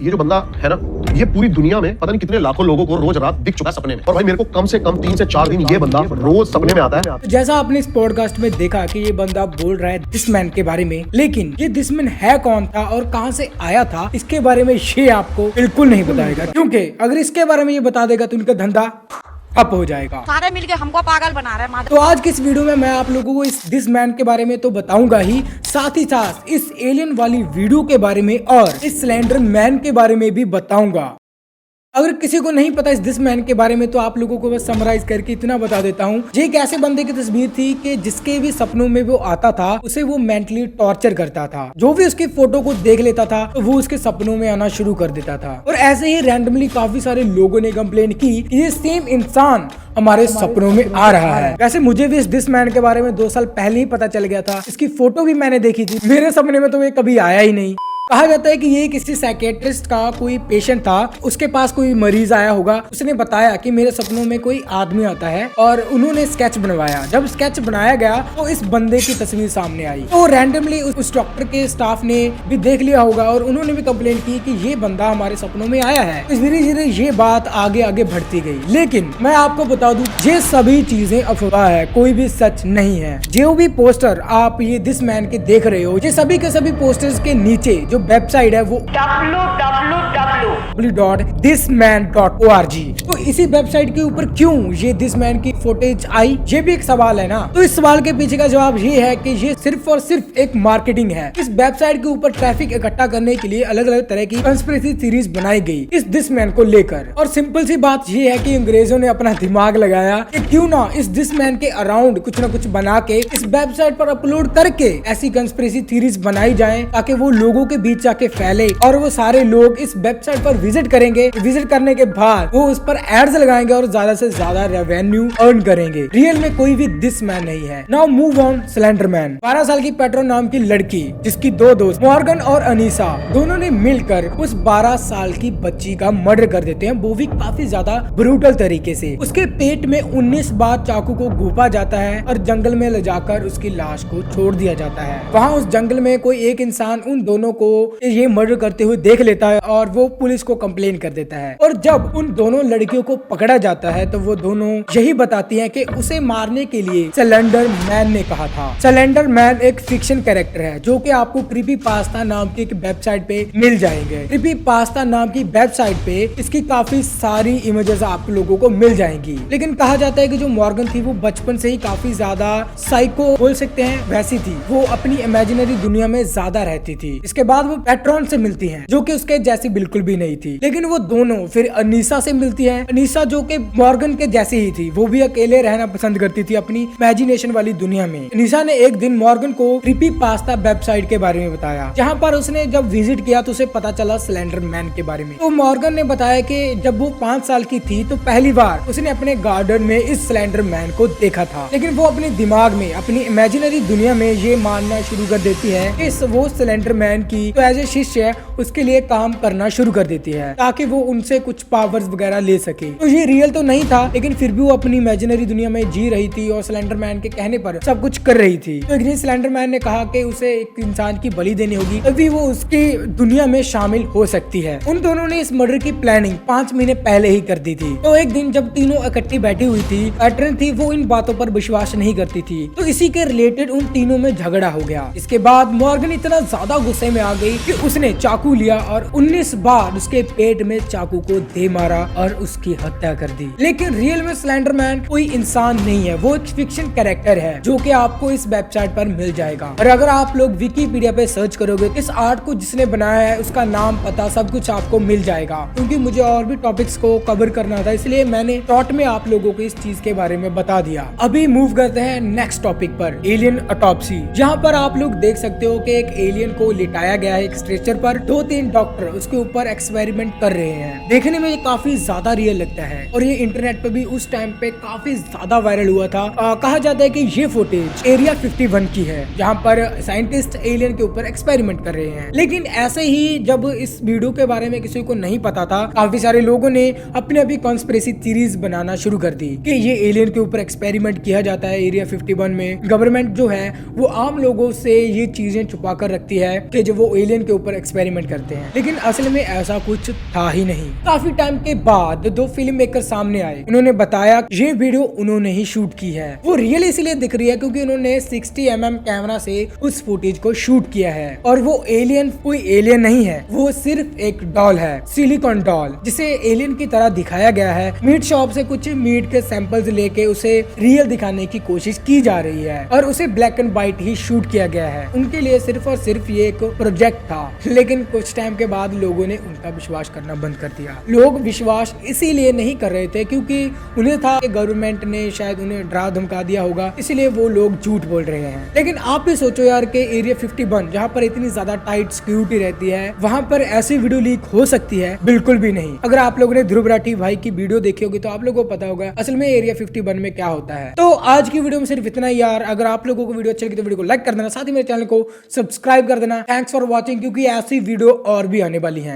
ये जो बंदा है ना, ये पूरी दुनिया में पता नहीं कितने लाखों लोगों को रोज रात दिख चुका है सपने में। और भाई मेरे को कम से कम 3 से 4 दिन ये बंदा रोज सपने में आता है। तो जैसा आपने इस पॉडकास्ट में देखा कि ये बंदा बोल रहा है दिस मैन के बारे में, लेकिन ये दिस मैन है कौन था और कहां से आया था, इसके बारे में ये आपको बिल्कुल नहीं बताएगा। क्योंकि अगर इसके बारे में ये बता देगा तो इनका धंधा अप हो जाएगा। सारे मिलके हमको पागल बना रहे हैं। तो आज की इस वीडियो में मैं आप लोगों को इस दिस मैन के बारे में तो बताऊंगा ही, साथ ही साथ इस एलियन वाली वीडियो के बारे में और इस स्लेंडर मैन के बारे में भी बताऊंगा। अगर किसी को नहीं पता इस दिस मैन के बारे में तो आप लोगों को बस समराइज करके इतना बता देता हूँ। ये एक ऐसे बंदे की तस्वीर थी कि जिसके भी सपनों में वो आता था उसे वो मेंटली टॉर्चर करता था। जो भी उसकी फोटो को देख लेता था तो वो उसके सपनों में आना शुरू कर देता था। और ऐसे ही रैंडमली काफी सारे लोगों ने कंप्लेन की कि ये सेम इंसान हमारे सपनों में आ रहा है। वैसे मुझे भी इस दिस मैन के बारे में 2 साल पहले ही पता चल गया था। इसकी फोटो भी मैंने देखी थी, मेरे सपने में तो ये कभी आया ही नहीं। कहा जाता है कि ये किसी साइकेट्रिस्ट का कोई पेशेंट था, उसके पास कोई मरीज आया होगा, उसने बताया कि मेरे सपनों में कोई आदमी आता है और उन्होंने स्केच बनवाया। जब स्केच बनाया गया तो इस बंदे की तस्वीर सामने आई। तो रैंडमली उस डॉक्टर के स्टाफ ने भी देख लिया होगा और उन्होंने भी कंप्लेन की कि ये बंदा हमारे सपनों में आया है। तो धीरे धीरे ये बात आगे आगे बढ़ती गई। लेकिन मैं आपको बता दूं, ये सभी चीजें अफवाह है, कोई भी सच नहीं है। जो भी पोस्टर आप ये दिस मैन के देख रहे हो, ये सभी के सभी पोस्टर्स के नीचे जो वेबसाइट है वो www.thisman.org। तो इसी वेबसाइट के ऊपर क्यों ये दिस मैन की फुटेज आई, ये भी एक सवाल है ना। तो इस सवाल के पीछे का जवाब ये है कि ये सिर्फ और सिर्फ एक मार्केटिंग है। इस वेबसाइट के ऊपर ट्रैफिक इकट्ठा करने के लिए अलग अलग तरह की कंस्पिरेसी थ्योरीज बनाई गई इस दिस मैन को लेकर। और सिंपल सी बात ये है कि अंग्रेजों ने अपना दिमाग लगाया कि क्यों ना इस दिस मैन के अराउंड कुछ ना कुछ बना के इस वेबसाइट पर अपलोड करके ऐसी कंस्पिरेसी थ्योरीज बनाई जाए ताकि वो लोगों के बीच जाके फैले और वो सारे लोग इस वेबसाइट पर विजिट करेंगे। विजिट करने के बाद वो उस पर एड्स लगाएंगे और ज्यादा से ज्यादा रेवेन्यू अर्न करेंगे। रियल में कोई भी दिस मैन नहीं है। Now move on slender man. 12 साल की पेट्रो नाम की लड़की, जिसकी 2 दोस्त मॉर्गन और अनीसा, दोनों ने मिलकर उस 12 साल की बच्ची का मर्डर कर देते हैं, वो भी काफी ज्यादा ब्रूटल तरीके से। उसके पेट में 19 बार चाकू को घोंपा जाता है और जंगल में ले जाकर उसकी लाश को छोड़ दिया जाता है। वहाँ उस जंगल में कोई एक इंसान उन दोनों को ये मर्डर करते हुए देख लेता है और वो पुलिस को कंप्लेन कर देता है। और जब उन दोनों लड़कियों को पकड़ा जाता है तो वो दोनों यही बताती हैं कि उसे मारने के लिए स्लेंडर मैन ने कहा था। स्लेंडर मैन एक फिक्शन कैरेक्टर है जो कि आपको क्रीपी पास्ता नाम की एक वेबसाइट पे मिल जाएंगे। क्रीपी पास्ता नाम की वेबसाइट पे इसकी काफी सारी इमेजेस आप लोगों को मिल जाएंगी। लेकिन कहा जाता है कि जो मॉर्गन थी वो बचपन से ही काफी ज्यादा साइको बोल सकते हैं वैसी थी। वो अपनी इमेजिनरी दुनिया में ज्यादा रहती थी। इसके बाद वो पेट्रॉन से मिलती है जो कि उसके जैसी बिल्कुल भी नहीं थी। लेकिन वो दोनों फिर अनीसा से मिलती है। अनीसा जो कि मॉर्गन के जैसी ही थी, वो भी अकेले रहना पसंद करती थी अपनी इमेजिनेशन वाली दुनिया में। अनीसा ने एक दिन मॉर्गन को क्रीपी पास्ता वेबसाइट के बारे में बताया, जहाँ पर उसने जब विजिट किया तो उसे पता चला स्लेंडर मैन के बारे में। तो मॉर्गन ने बताया कि जब वो 5 साल की थी तो पहली बार उसने अपने गार्डन में इस स्लेंडर मैन को देखा था। लेकिन वो अपने दिमाग में अपनी इमेजिनरी दुनिया में ये मानना शुरू कर देती है कि वो स्लेंडर मैन की तो एज ए शिष्य उसके लिए काम करना शुरू कर देती है ताकि वो उनसे कुछ पावर्स वगैरह ले सके। तो ये रियल तो नहीं था, लेकिन फिर भी वो अपनी इमेजिनरी दुनिया में जी रही थी और स्लेंडर मैन के कहने पर सब कुछ कर रही थी। तो एक दिन स्लेंडर मैन ने कहा कि उसे एक इंसान की बलि देनी होगी तभी वो उसकी दुनिया में शामिल हो सकती है। उन दोनों ने इस मर्डर की प्लानिंग 5 महीने पहले ही कर दी थी। तो एक दिन जब तीनों इकट्ठी बैठी हुई थी, पैटर्न थी वो इन बातों पर विश्वास नहीं करती थी, तो इसी के रिलेटेड उन तीनों में झगड़ा हो गया। इसके बाद मॉर्गन इतना ज्यादा गुस्से में आ गई कि उसने चाकू लिया और 19 बार उसके पेट में चाकू को दे मारा और उसकी हत्या कर दी। लेकिन रियल में स्लेंडर मैन कोई इंसान नहीं है, वो एक फिक्शन कैरेक्टर है जो कि आपको इस वेबसाइट पर मिल जाएगा। और अगर आप लोग विकिपीडिया पे सर्च करोगे इस आर्ट को जिसने बनाया है उसका नाम पता सब कुछ आपको मिल जाएगा। क्योंकि मुझे और भी टॉपिक्स को कवर करना था इसलिए मैंने शॉर्ट में आप लोगों को इस चीज के बारे में बता दिया। अभी मूव करते हैं नेक्स्ट टॉपिक पर, एलियन ऑटोप्सी। जहाँ पर आप लोग देख सकते हो कि एक एलियन को लिटाया गया है एक स्ट्रेचर पर। 2-3 डॉक्टर उसके ऊपर एक्सपेरिमेंट कर रहे हैं। देखने में ये काफी ज्यादा रियल लगता है और ये इंटरनेट पे भी उस टाइम पे काफी ज्यादा वायरल हुआ था। कहा जाता है कि ये फुटेज एरिया 51 की है जहाँ पर साइंटिस्ट एलियन के ऊपर एक्सपेरिमेंट कर रहे हैं। लेकिन ऐसे ही जब इस वीडियो के बारे में किसी को नहीं पता था, काफी सारे लोगों ने अपने अभी कॉन्स्पिरेसी थ्योरीज बनाना शुरू कर दी कि ये एलियन के ऊपर एक्सपेरिमेंट किया जाता है एरिया 51 में। गवर्नमेंट जो है वो आम लोगों से ये चीजें छुपा कर रखती है कि जब वो एलियन के ऊपर एक्सपेरिमेंट करते हैं, लेकिन असल में ऐसा कुछ था ही नहीं। काफी टाइम के बाद दो फिल्म मेकर सामने आए, उन्होंने बताया ये वीडियो उन्होंने ही शूट की है। वो रियल इसलिए दिख रही है क्योंकि उन्होंने 60 mm कैमरा से उस फुटेज को शूट किया है, और वो एलियन कोई एलियन नहीं है, वो सिर्फ एक डॉल है, सिलिकॉन डॉल, जिसे एलियन की तरह दिखाया गया है। मीट शॉप से कुछ मीट के सैंपल्स लेके उसे रियल दिखाने की कोशिश की जा रही है, और उसे black and white he shoot किया गया है। उनके लिए सिर्फ और सिर्फ ये एक प्रोजेक्ट था, लेकिन कुछ टाइम के बाद लोगों ने उनका विश्वास करना बंद कर दिया। लोग विश्वास इसीलिए नहीं कर रहे थे क्योंकि उन्हें था कि गवर्नमेंट ने शायद उन्हें डरा धमका दिया होगा, इसलिए वो लोग झूठ बोल रहे हैं। लेकिन आप भी सोचो यार कि एरिया 51 जहाँ पर इतनी ज्यादा टाइट सिक्योरिटी रहती है, वहाँ पर ऐसी वीडियो लीक हो सकती है? बिल्कुल भी नहीं। अगर आप लोगों ने ध्रुव राठी भाई की वीडियो देखी होगी तो आप लोगों को पता होगा असल में एरिया 51 में क्या होता है। तो आज की वीडियो में सिर्फ इतना ही यार। अगर आप लोगों को वीडियो अच्छी लगी तो वीडियो को लाइक कर देना, साथ ही मेरे चैनल को सब्सक्राइब कर देना। थैंक्स फॉर वॉचिंग, क्योंकि ऐसी वीडियो और भी आने वाली है।